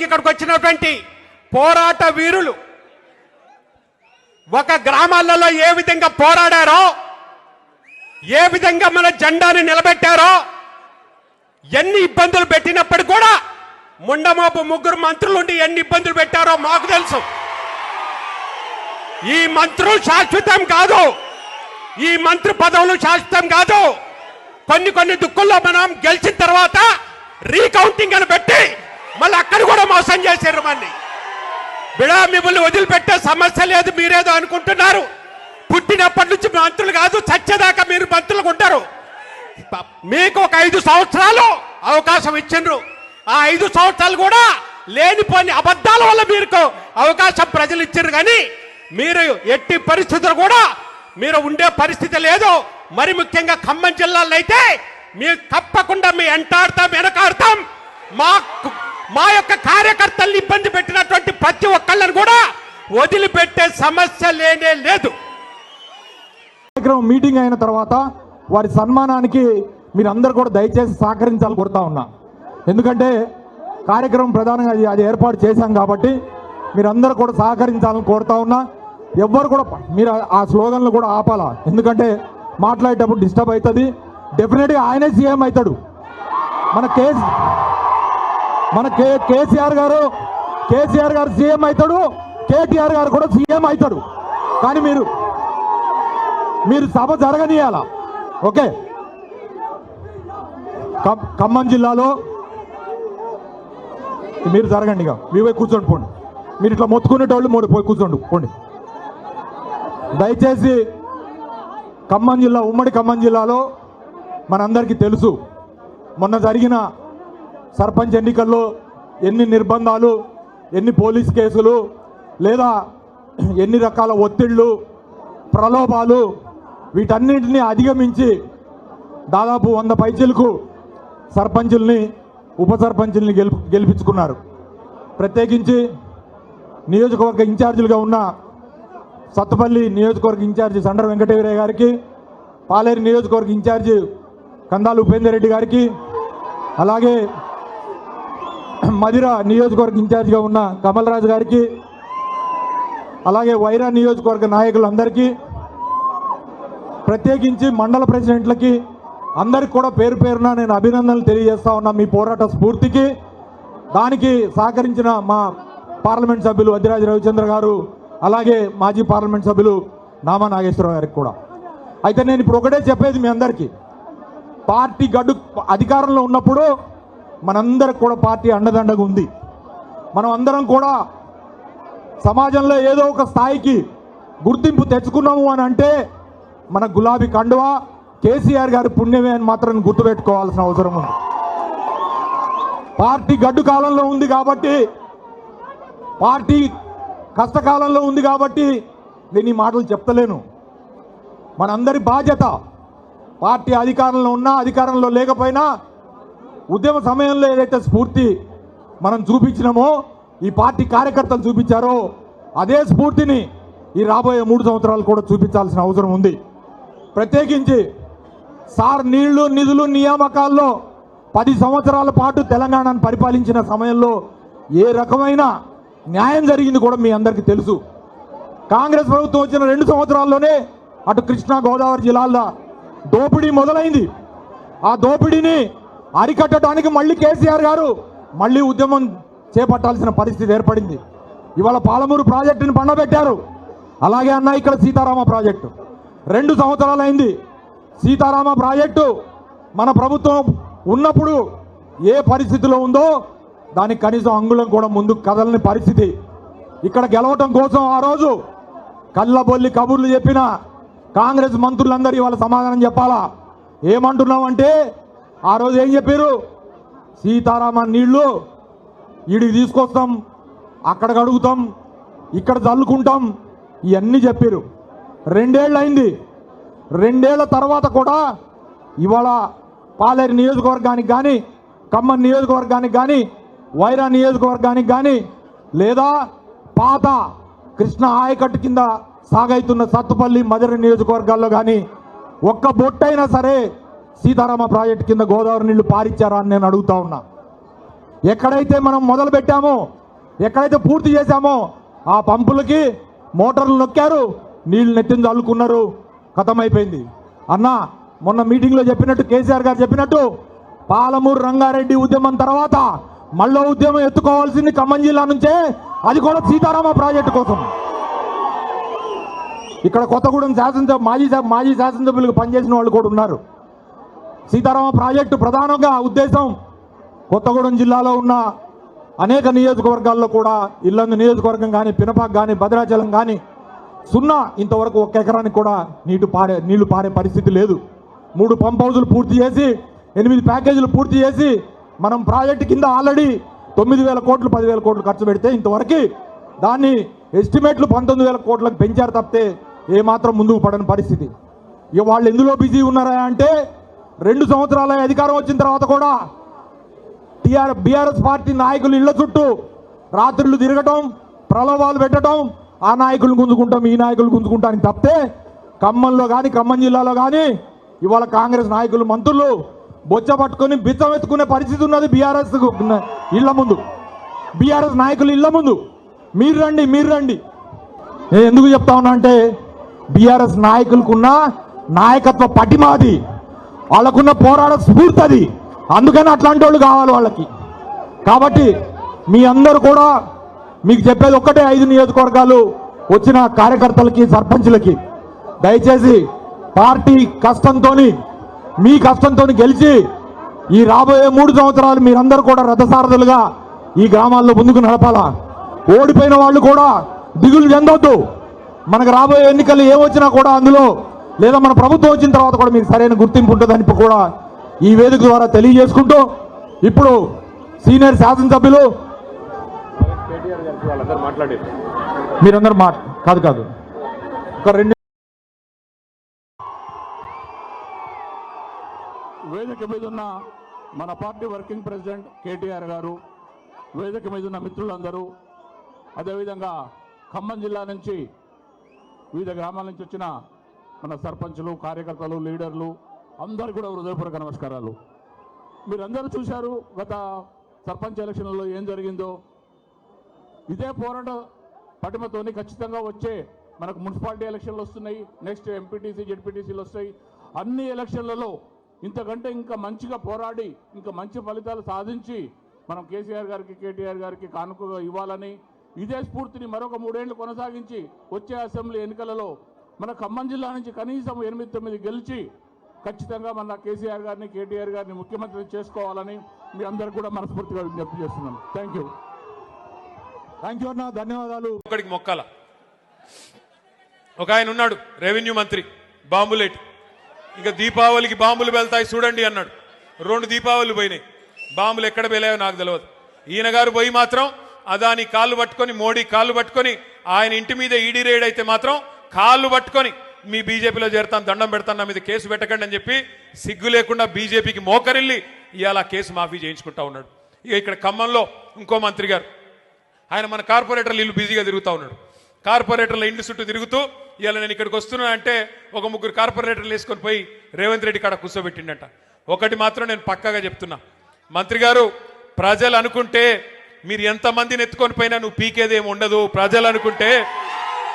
ఇక్కడికి వచ్చినటువంటి పోరాట వీరులు ఒక గ్రామాలలో ఏ విధంగా పోరాడారో, ఏ విధంగా మన జెండాని నిలబెట్టారో, ఎన్ని ఇబ్బందులు పెట్టినప్పుడు కూడా ముండమోపు ముగ్గురు మంత్రులుండి ఎన్ని ఇబ్బందులు పెట్టారో మాకు తెలుసు. ఈ మంత్రులు శాశ్వతం కాదు, ఈ మంత్రి పదవులు శాశ్వతం కాదు. కొన్ని దుక్కుల్లో మనం గెలిచిన తర్వాత రీకౌంటింగ్ అని పెట్టి మళ్ళీ అక్కడ కూడా మోసం చేశారు. మళ్ళీ బిడా మిమ్మల్ని వదిలిపెట్టే సమస్య లేదు. మీరేదో అనుకుంటున్నారు, పుట్టినప్పటి నుంచి మంత్రులు కాదు, చచ్చేదాకా మీరు మంత్రులు ఉంటారు. మీకు ఒక 5 సంవత్సరాలు అవకాశం ఇచ్చిండ్రు. ఆ 5 సంవత్సరాలు కూడా లేనిపోని అబద్ధాల వల్ల మీకు అవకాశం ప్రజలు ఇచ్చారు. కానీ మీరు ఎట్టి పరిస్థితులు కూడా మీరు ఉండే పరిస్థితి లేదు. మరి ముఖ్యంగా ఖమ్మం జిల్లాలో అయితే మీరు తప్పకుండా మీ వెంటాడతాం, వెనకాడతాం. మా యొక్క కార్యకర్తల్ని ఇబ్బంది పెట్టినటువంటి ప్రతి ఒక్కళ్ళని కూడా వదిలిపెట్టే సమస్య లేనే లేదు. మీటింగ్ అయిన తర్వాత వారి సన్మానానికి మీరందరూ కూడా దయచేసి సహకరించాలని కోరుతా ఉన్నా. ఎందుకంటే కార్యక్రమం ప్రధానంగా అది ఏర్పాటు చేశాం కాబట్టి మీరందరూ కూడా సహకరించాలని కోరుతా ఉన్నా. ఎవ్వరు కూడా మీరు ఆ స్లోగన్లు కూడా ఆపాలా, ఎందుకంటే మాట్లాడేటప్పుడు డిస్టర్బ్ అవుతుంది. డెఫినెట్గా ఆయనే సీఎం అవుతాడు. మన కేసీఆర్ గారు సీఎం అవుతాడు, కేటీఆర్ గారు కూడా సీఎం అవుతాడు. కానీ మీరు సభ జరగనీయాల. ఓకే, ఖమ్మం జిల్లాలో మీరు జరగండి. ఇక మీ పోయి కూర్చోండి, పోండి. మీరు ఇట్లా మొత్తుకునేటోళ్ళు పోయి కూర్చోండి, పోండి. దయచేసి ఖమ్మం జిల్లా, ఉమ్మడి ఖమ్మం జిల్లాలో మనందరికీ తెలుసు, మొన్న జరిగిన సర్పంచ్ ఎన్నికల్లో ఎన్ని నిర్బంధాలు, ఎన్ని పోలీస్ కేసులు, లేదా ఎన్ని రకాల ఒత్తిళ్లు, ప్రలోభాలు, వీటన్నింటినీ అధిగమించి దాదాపు 100 పైచీలకు సర్పంచుల్ని, ఉప సర్పంచుల్ని గెలిపించుకున్నారు. ప్రత్యేకించి నియోజకవర్గ ఇన్ఛార్జీలుగా ఉన్న సత్తుపల్లి నియోజకవర్గ ఇన్ఛార్జి సండ్ర వెంకటేశ్వరయ్య గారికి, పాలేరు నియోజకవర్గ ఇన్ఛార్జి కందాలు ఉపేందర్ రెడ్డి గారికి, అలాగే మదిర నియోజకవర్గ ఇన్ఛార్జిగా ఉన్న కమల్ రాజు గారికి, అలాగే వైరా నియోజకవర్గ నాయకులందరికీ, ప్రత్యేకించి మండల ప్రెసిడెంట్లకి అందరికి కూడా పేరు పేరున నేను అభినందనలు తెలియజేస్తా ఉన్నా. మీ పోరాట స్ఫూర్తికి, దానికి సహకరించిన మా పార్లమెంట్ సభ్యులు వద్దిరాజు రవిచంద్ర గారు, అలాగే మాజీ పార్లమెంట్ సభ్యులు నామా నాగేశ్వరరావు గారికి కూడా. అయితే నేను ఇప్పుడు ఒకటే చెప్పేది మీ అందరికీ, పార్టీ గడ్డు అధికారంలో ఉన్నప్పుడు మనందరికి కూడా పార్టీ అండదండగా ఉంది. మనం అందరం కూడా సమాజంలో ఏదో ఒక స్థాయికి గుర్తింపు తెచ్చుకున్నాము అని అంటే మన గులాబీ కండువా కేసీఆర్ గారి పుణ్యమే అని మాత్రం గుర్తుపెట్టుకోవాల్సిన అవసరం ఉంది. పార్టీ గడ్డు కాలంలో ఉంది కాబట్టి, పార్టీ కష్టకాలంలో ఉంది కాబట్టి నేను ఈ మాటలు చెప్తలేను. మనందరి బాధ్యత, పార్టీ అధికారంలో ఉన్నా అధికారంలో లేకపోయినా ఉద్యమ సమయంలో ఏదైతే స్ఫూర్తి మనం చూపించినామో, ఈ పార్టీ కార్యకర్తలు చూపించారో, అదే స్ఫూర్తిని ఈ రాబోయే 3 సంవత్సరాలు కూడా చూపించాల్సిన అవసరం ఉంది. ప్రత్యేకించి నీళ్లు, నిధులు, నియామకాల్లో 10 సంవత్సరాల పాటు తెలంగాణను పరిపాలించిన సమయంలో ఏ రకమైన న్యాయం జరిగింది కూడా మీ అందరికీ తెలుసు. కాంగ్రెస్ ప్రభుత్వం వచ్చిన 2 సంవత్సరాల్లోనే అటు కృష్ణా గోదావరి జిల్లాల్లో దోపిడీ మొదలైంది. ఆ దోపిడీని అరికట్టడానికి మళ్ళీ కేసీఆర్ గారు మళ్ళీ ఉద్యమం చేపట్టాల్సిన పరిస్థితి ఏర్పడింది. ఇవాళ పాలమూరు ప్రాజెక్టుని పండబెట్టారు. అలాగే అన్న ఇక్కడ సీతారామ ప్రాజెక్టు 2 సంవత్సరాలు అయింది. సీతారామ ప్రాజెక్టు మన ప్రభుత్వం ఉన్నప్పుడు ఏ పరిస్థితిలో ఉందో దానికి కనీసం అంగుళం కూడా ముందుకు కదలని పరిస్థితి. ఇక్కడ గెలవటం కోసం ఆ రోజు కళ్ళబొల్లి కబుర్లు చెప్పిన కాంగ్రెస్ మంత్రులందరూ ఇవాళ సమాధానం చెప్పాలా. ఏమంటున్నామంటే ఆ రోజు ఏం చెప్పారు, సీతారామ నీళ్లు ఈడికి తీసుకొస్తాం, అక్కడ కడుగుతాం, ఇక్కడ చల్లుకుంటాం, ఇవన్నీ చెప్పారు. 2 ఏళ్ళు అయింది. 2 ఏళ్ల తర్వాత కూడా ఇవాళ పాలేరు నియోజకవర్గానికి కానీ, ఖమ్మం నియోజకవర్గానికి కానీ, వైరా నియోజకవర్గానికి కానీ, లేదా పాత కృష్ణ ఆయకట్టు కింద సాగైతున్న సత్తుపల్లి మధుర నియోజకవర్గాల్లో కానీ ఒక్క బొట్టైనా సరే సీతారామ ప్రాజెక్టు కింద గోదావరి నీళ్లు పారిచ్చారా అని నేను అడుగుతా ఉన్నా. ఎక్కడైతే మనం మొదలు పెట్టామో, ఎక్కడైతే పూర్తి చేశామో ఆ పంపులకి మోటార్లు నొక్కారు, నీళ్లు నెత్తిని చల్లుకున్నారు, ఖతమైపోయింది. అన్న మొన్న మీటింగ్లో చెప్పినట్టు, కేసీఆర్ గారు చెప్పినట్టు, పాలమూరు రంగారెడ్డి ఉద్యమం తర్వాత మళ్ళీ ఉద్యమం ఎత్తుకోవాల్సింది ఖమ్మం జిల్లా నుంచే, అది కూడా సీతారామ ప్రాజెక్టు కోసం. ఇక్కడ కొత్తగూడెం మాజీ శాసనసభ్యులకు పనిచేసిన వాళ్ళు కూడా ఉన్నారు. సీతారామ ప్రాజెక్టు ప్రధానంగా ఉద్దేశం కొత్తగూడెం జిల్లాలో ఉన్న అనేక నియోజకవర్గాల్లో కూడా, ఇల్లందు నియోజకవర్గం కానీ, పినపాక్ కానీ, భద్రాచలం కానీ సున్నా, ఇంతవరకు 1 ఎకరానికి కూడా నీళ్లు పారే పరిస్థితి లేదు. 3 పంప్ హౌజులు పూర్తి చేసి, 8 ప్యాకేజీలు పూర్తి చేసి, మనం ప్రాజెక్టు కింద ఆల్రెడీ 9,000 కోట్లు 10,000 కోట్లు ఖర్చు పెడితే ఇంతవరకు దాన్ని ఎస్టిమేట్లు 19,000 కోట్లకు పెంచారు తప్పితే ఏమాత్రం ముందుకు పడని పరిస్థితి. ఇక వాళ్ళు ఎందులో బిజీ ఉన్నారా అంటే 2 సంవత్సరాల అధికారం వచ్చిన తర్వాత కూడా బీఆర్ఎస్ పార్టీ నాయకులు ఇళ్ల చుట్టూ రాత్రులు తిరగటం, ప్రలోభాలు పెట్టడం, ఆ నాయకులు గుంజుకుంటాం, ఈ నాయకులు గుంజుకుంటానికి తప్పితే ఖమ్మంలో కానీ, ఖమ్మం జిల్లాలో కానీ ఇవాళ కాంగ్రెస్ నాయకులు, మంత్రులు బొచ్చ పట్టుకొని బిచ్చం ఎత్తుకునే పరిస్థితి ఉన్నది బీఆర్ఎస్ ఇళ్ల ముందు, బీఆర్ఎస్ నాయకులు ఇళ్ల ముందు. మీరు రండి. నేను ఎందుకు చెప్తా ఉన్నా అంటే బీఆర్ఎస్ నాయకులకున్న నాయకత్వ పటిమాది, వాళ్ళకున్న పోరాట స్ఫూర్తి అది. అందుకని అట్లాంటి వాళ్ళు కావాలి వాళ్ళకి. కాబట్టి మీ అందరూ కూడా మీకు చెప్పేది ఒక్కటే, 5 నియోజకవర్గాలు వచ్చిన కార్యకర్తలకి, సర్పంచులకి దయచేసి పార్టీ కష్టంతోని, మీ కష్టంతోని గెలిచి ఈ రాబోయే 3 సంవత్సరాలు మీరందరూ కూడా రథసారథులుగా ఈ గ్రామాల్లో ముందుకు నడపాలా. ఓడిపోయిన వాళ్ళు కూడా దిగులు చెందొద్దు. మనకు రాబోయే ఎన్నికలు ఏమొచ్చినా కూడా అందులో, లేదా మన ప్రభుత్వం వచ్చిన తర్వాత కూడా మీకు సరైన గుర్తింపు ఉంటుందని కూడా ఈ వేదిక ద్వారా తెలియజేసుకుంటూ, ఇప్పుడు సీనియర్ శాసనసభ్యులు మీరందరూ కాదు ఒక 2 వేదిక మీద ఉన్న మన పార్టీ వర్కింగ్ ప్రెసిడెంట్ కేటీఆర్ గారు, వేదిక మీద ఉన్న మిత్రులందరూ, అదేవిధంగా ఖమ్మం జిల్లా నుంచి వివిధ గ్రామాల నుంచి వచ్చిన మన సర్పంచులు, కార్యకర్తలు, లీడర్లు అందరూ కూడా హృదయపూర్వక నమస్కారాలు. మీరందరూ చూశారు గత సర్పంచ్ ఎలక్షన్లలో ఏం జరిగిందో. ఇదే పోరాట పటిమతోని ఖచ్చితంగా వచ్చే మనకు మున్సిపాలిటీ ఎలక్షన్లు వస్తున్నాయి, నెక్స్ట్ ఎంపీటీసీ, జెడ్పీటీసీలు వస్తాయి. అన్ని ఎలక్షన్లలో ఇంతకంటే ఇంకా మంచిగా పోరాడి, ఇంకా మంచి ఫలితాలు సాధించి మనం కేసీఆర్ గారికి, కేటీఆర్ గారికి కానుకగా ఇవ్వాలని, ఇదే స్ఫూర్తిని మరొక 3 ఏళ్లు కొనసాగించి వచ్చే అసెంబ్లీ ఎన్నికలలో మన ఖమ్మం జిల్లా నుంచి కనీసం 8-9 గెలిచి ఖచ్చితంగా మన కేసీఆర్ గారిని, కేటీఆర్ గారిని ముఖ్యమంత్రి చేసుకోవాలని మీ అందరికీ కూడా మనస్ఫూర్తిగా విజ్ఞప్తి చేస్తున్నాను. థ్యాంక్ యూ అన్న, ధన్యవాదాలు. ఒకడికి మొక్కాల. ఒక ఆయన ఉన్నాడు రెవెన్యూ మంత్రి, బాంబులేటి, ఇంకా దీపావళికి బాంబులు వెళ్తాయి చూడండి అన్నాడు. 2 దీపావళిలు పోయినాయి, బాంబులు ఎక్కడ వెళ్ళాయో నాకు తెలియదు. ఈయన గారు పోయి మాత్రం అదాని కాళ్ళు పట్టుకొని, మోడీ కాళ్ళు పట్టుకొని, ఆయన ఇంటి మీద ఈడీ రేడ్ అయితే మాత్రం కాళ్ళు పట్టుకొని మీ బీజేపీలో చేరుతాను, దండం పెడతాను, నా మీద కేసు పెట్టకండి అని చెప్పి సిగ్గు లేకుండా బీజేపీకి మోకరిల్లి ఇవాళ కేసు మాఫీ చేయించుకుంటా ఉన్నాడు. ఇక ఇక్కడ ఖమ్మంలో ఇంకో మంత్రి గారు, ఆయన మన కార్పొరేటర్లు ఇల్లు బిజీగా తిరుగుతూ ఉన్నాడు. కార్పొరేటర్ల ఇంటి చుట్టూ తిరుగుతూ ఇవాళ నేను ఇక్కడికి వస్తున్నా అంటే ఒక 3 కార్పొరేటర్లు వేసుకొని పోయి రేవంత్ రెడ్డి కాడ కూర్చోబెట్టిండట. ఒకటి మాత్రం నేను పక్కాగా చెప్తున్నా, మంత్రి గారు, ప్రజలు అనుకుంటే మీరు ఎంతమందిని ఎత్తుకొని పోయినా నువ్వు పీకేదేమి ఉండదు. ప్రజలు అనుకుంటే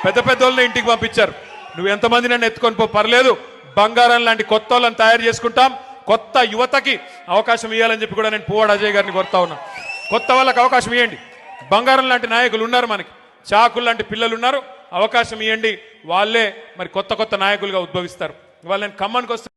పెద్ద వాళ్ళని ఇంటికి పంపించారు, నువ్వు ఎంతమంది నన్ను ఎత్తుకొని పో, పర్లేదు, బంగారం లాంటి కొత్త వాళ్ళని తయారు చేసుకుంటాం, కొత్త యువతకి అవకాశం ఇవ్వాలని చెప్పి కూడా నేను పువ్వాడ అజయ్ గారిని కోరుతా ఉన్నా. కొత్త వాళ్ళకి అవకాశం ఇవ్వండి. బంగారం లాంటి నాయకులు ఉన్నారు, మనకి చాకులు లాంటి పిల్లలు ఉన్నారు, అవకాశం ఇవ్వండి. వాళ్ళే మరి కొత్త నాయకులుగా ఉద్భవిస్తారు. ఇవాళ నేను ఖమ్మానికి వస్తున్నా.